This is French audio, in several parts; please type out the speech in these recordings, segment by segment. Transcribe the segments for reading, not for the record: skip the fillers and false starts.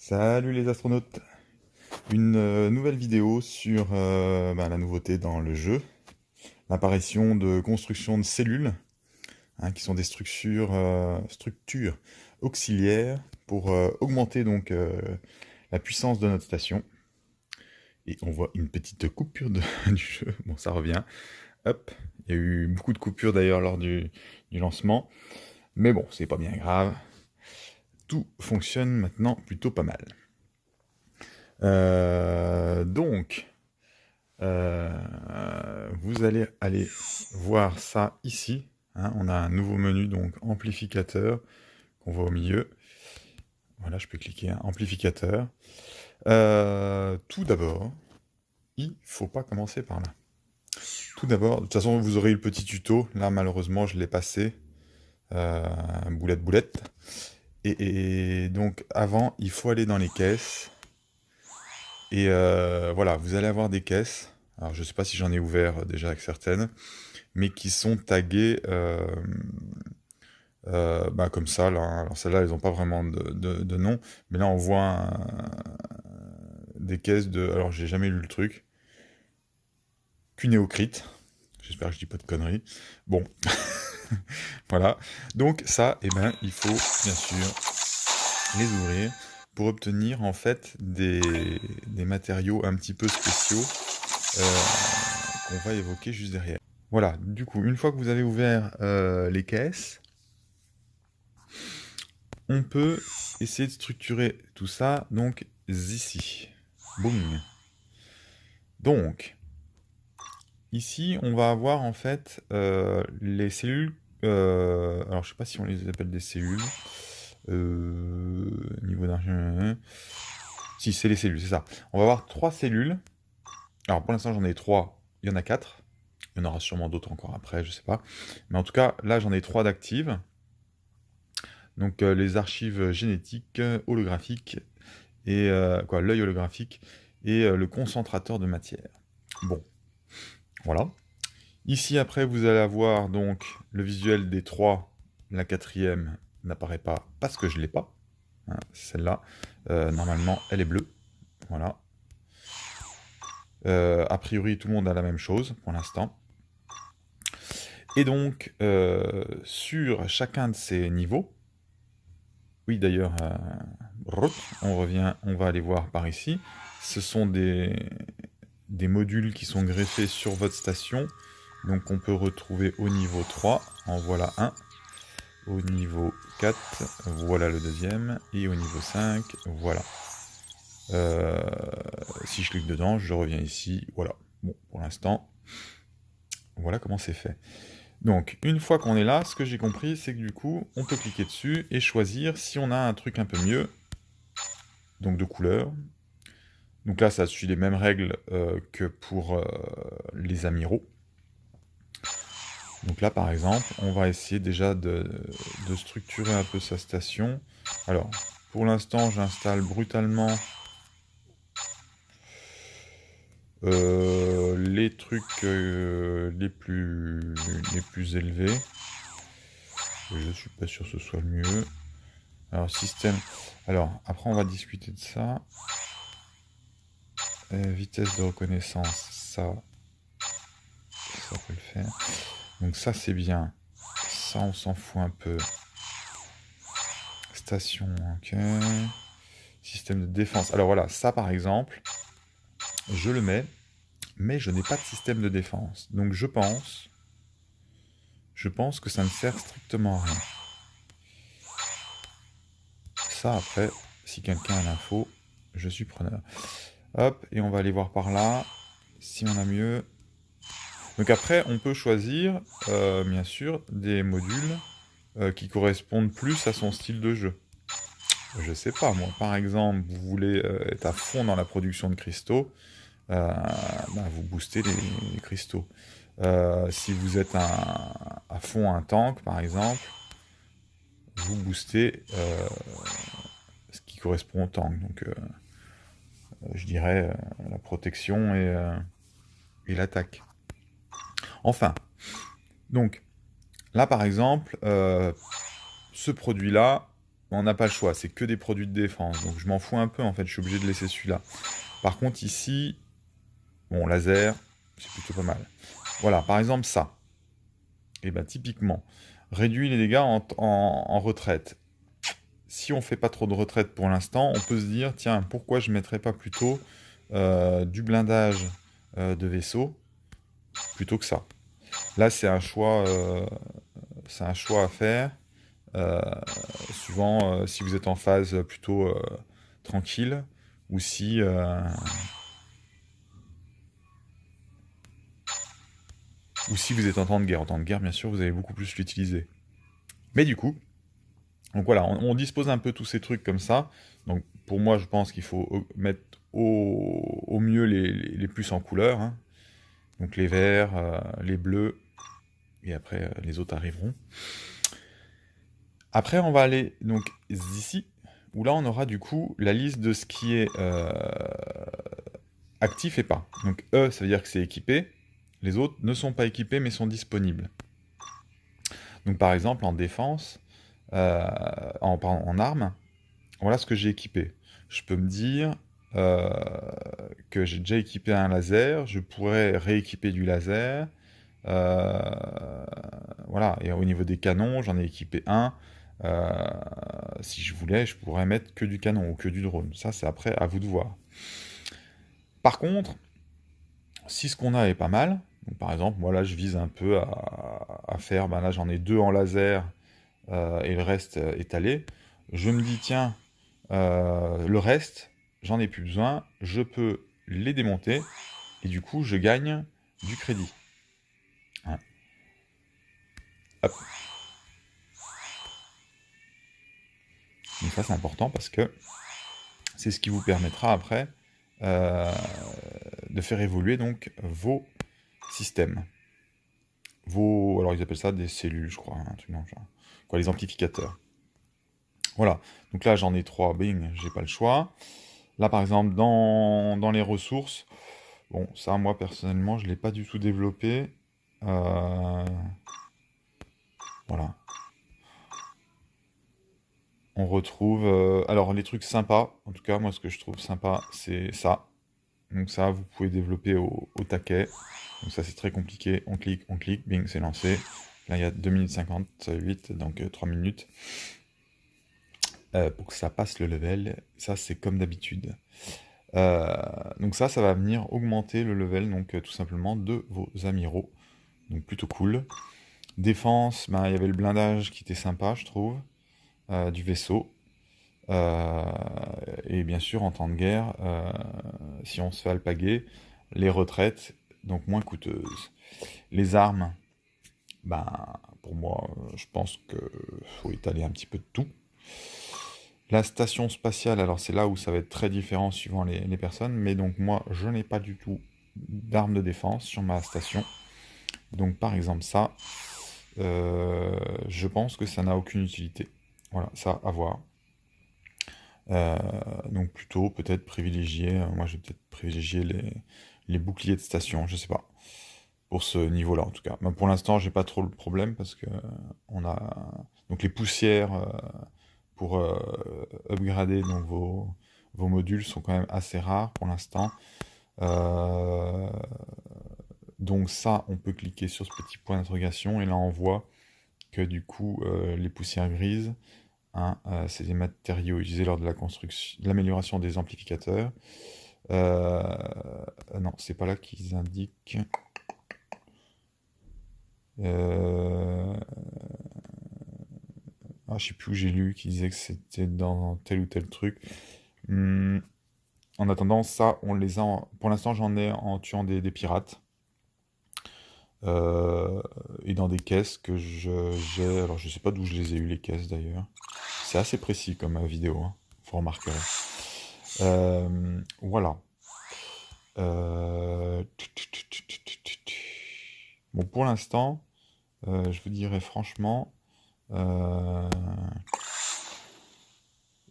Salut les astronautes! Une nouvelle vidéo sur la nouveauté dans le jeu, l'apparition de constructions de cellules, hein, qui sont des structures auxiliaires pour augmenter donc la puissance de notre station. Et on voit une petite coupure du jeu, bon ça revient, hop, il y a eu beaucoup de coupures d'ailleurs lors du lancement, mais bon c'est pas bien grave, tout fonctionne maintenant plutôt pas mal. Donc, vous allez aller voir ça ici. Hein, on a un nouveau menu, donc amplificateur, qu'on voit au milieu. Voilà, je peux cliquer hein, amplificateur. Tout d'abord, il faut pas commencer par là. Tout d'abord, de toute façon, vous aurez eu le petit tuto. Là, malheureusement, je l'ai passé. Boulette. Et donc, avant, il faut aller dans les caisses. Et voilà, vous allez avoir des caisses. Alors, je ne sais pas si j'en ai ouvert déjà avec certaines, mais qui sont taguées comme ça. Là, hein. Alors, celles-là, elles n'ont pas vraiment de nom, mais là, on voit des caisses de. Alors, j'ai jamais lu le truc. Cunéocrite. J'espère que je dis pas de conneries. Bon, voilà. Donc, ça, eh ben, il faut bien sûr les ouvrir pour obtenir en fait des matériaux un petit peu spéciaux qu'on va évoquer juste derrière. Voilà, du coup, une fois que vous avez ouvert les caisses, on peut essayer de structurer tout ça, donc, ici. Boum. Donc, ici, on va avoir, en fait, les cellules... alors, je sais pas si on les appelle des cellules. Niveau d'argent... Si, c'est les cellules, c'est ça. On va avoir 3 cellules. Alors, pour l'instant, j'en ai 3. Il y en a 4. Il y en aura sûrement d'autres encore après, je sais pas. Mais en tout cas, là, j'en ai 3 d'actives. Donc, les archives génétiques, holographiques, et l'œil holographique, et le concentrateur de matière. Bon, voilà. Ici, après, vous allez avoir donc le visuel des 3. La 4e n'apparaît pas parce que je ne l'ai pas. Hein, celle-là, normalement, elle est bleue. Voilà. A priori, tout le monde a la même chose pour l'instant. Et donc, sur chacun de ces niveaux, oui d'ailleurs, on revient, on va aller voir par ici, ce sont des modules qui sont greffés sur votre station, donc on peut retrouver au niveau 3, en voilà un, au niveau 4, voilà le deuxième, et au niveau 5, voilà. Si je clique dedans, je reviens ici, voilà. Bon, pour l'instant, voilà comment c'est fait. Donc, une fois qu'on est là, ce que j'ai compris, c'est que du coup, on peut cliquer dessus et choisir si on a un truc un peu mieux, donc de couleur. Donc là, ça suit les mêmes règles que pour les amiraux. Donc là, par exemple, on va essayer déjà de structurer un peu sa station. Alors, pour l'instant, j'installe brutalement les trucs les plus élevés. Je suis pas sûr que ce soit le mieux. Alors, système... Alors, après, on va discuter de ça. Vitesse de reconnaissance, ça peut le faire. Donc ça, c'est bien. Ça, on s'en fout un peu. Station, ok. Système de défense. Alors voilà, ça, par exemple, je le mets, mais je n'ai pas de système de défense. Donc je pense que ça ne sert strictement à rien. Ça, après, si quelqu'un a l'info, je suis preneur. Hop, et on va aller voir par là, si on a mieux. Donc après, on peut choisir, bien sûr, des modules qui correspondent plus à son style de jeu. Je sais pas, moi, par exemple, vous voulez être à fond dans la production de cristaux, vous boostez les cristaux. Si vous êtes à fond un tank, par exemple, vous boostez ce qui correspond au tank. Donc, je dirais la protection et l'attaque. Enfin, donc, là, par exemple, ce produit-là, on n'a pas le choix, c'est que des produits de défense. Donc je m'en fous un peu, en fait, je suis obligé de laisser celui-là. Par contre, ici, bon, laser, c'est plutôt pas mal. Voilà, par exemple, ça. Et bah, typiquement, réduit les dégâts en retraite. Si on fait pas trop de retraite pour l'instant, on peut se dire, tiens, pourquoi je mettrais pas plutôt du blindage de vaisseau plutôt que ça. Là, c'est un choix à faire. Euh, Souvent, si vous êtes en phase plutôt tranquille, ou ou si vous êtes en temps de guerre. En temps de guerre, bien sûr, vous allez beaucoup plus l'utiliser. Mais du coup, donc voilà, on dispose un peu tous ces trucs comme ça. Donc pour moi, je pense qu'il faut mettre au mieux les plus en couleur, hein. Donc les verts, les bleus, et après les autres arriveront. Après, on va aller donc ici, où là on aura du coup la liste de ce qui est actif et pas. Donc E, ça veut dire que c'est équipé. Les autres ne sont pas équipés mais sont disponibles. Donc par exemple en défense, en armes, voilà ce que j'ai équipé. Je peux me dire que j'ai déjà équipé un laser, je pourrais rééquiper du laser. Euh, voilà, et au niveau des canons, j'en ai équipé un. Euh, Si je voulais, je pourrais mettre que du canon ou que du drone. Ça, c'est après à vous de voir. Par contre, si ce qu'on a est pas mal, donc par exemple, moi là, je vise un peu à faire, ben là, j'en ai 2 en laser et le reste étalé. Je me dis, tiens, le reste, j'en ai plus besoin, je peux les démonter et du coup, je gagne du crédit. Hein. Hop. Donc ça, c'est important parce que c'est ce qui vous permettra après euh, de faire évoluer donc vos systèmes. Alors ils appellent ça des cellules, je crois, un truc dans le genre. Quoi, les amplificateurs. Voilà. Donc là, j'en ai 3, bing, j'ai pas le choix. Là, par exemple, dans les ressources, bon, ça, moi, personnellement, je l'ai pas du tout développé. Euh, Voilà. On retrouve... alors, les trucs sympas, en tout cas, moi, ce que je trouve sympa, c'est ça. Donc ça, vous pouvez développer au taquet. Donc ça, c'est très compliqué. On clique, bing, c'est lancé. Là, il y a 2 minutes 58, donc 3 minutes. Pour que ça passe le level. Ça, c'est comme d'habitude. Donc ça va venir augmenter le level, donc tout simplement, de vos amiraux. Donc plutôt cool. Défense, ben, il y avait le blindage qui était sympa, je trouve, du vaisseau. Euh, et bien sûr, en temps de guerre, si on se fait alpaguer, les retraites, donc moins coûteuses. Les armes, ben, pour moi, je pense qu'il faut étaler un petit peu de tout. La station spatiale, alors c'est là où ça va être très différent suivant les personnes, mais donc moi, je n'ai pas du tout d'armes de défense sur ma station. Donc par exemple ça, je pense que ça n'a aucune utilité. Voilà, ça à voir. Euh, donc plutôt peut-être privilégier, moi je vais peut-être privilégier les boucliers de station, je sais pas, pour ce niveau-là en tout cas. Mais pour l'instant j'ai pas trop le problème parce que on a donc les poussières pour upgrader donc vos modules sont quand même assez rares pour l'instant. Euh, donc ça on peut cliquer sur ce petit point d'interrogation et là on voit que du coup les poussières grises, hein, c'est des matériaux utilisés lors de la construction, de l'amélioration des amplificateurs. Euh, non, c'est pas là qu'ils indiquent. Euh, je sais plus où j'ai lu qui disait que c'était dans tel ou tel truc. Hmm, En attendant, ça, on les a. Pour l'instant, j'en ai en tuant des pirates. Euh, et dans des caisses que j'ai. Alors, je sais pas d'où je les ai eu les caisses d'ailleurs. C'est assez précis comme vidéo, hein, vous remarquerez. Voilà. Bon, pour l'instant, je vous dirais franchement, euh,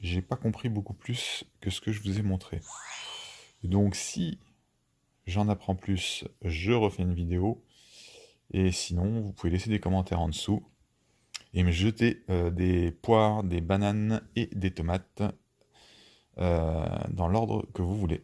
j'ai pas compris beaucoup plus que ce que je vous ai montré. Donc, si j'en apprends plus, je refais une vidéo. Et sinon, vous pouvez laisser des commentaires en dessous. et me jeter des poires, des bananes et des tomates dans l'ordre que vous voulez.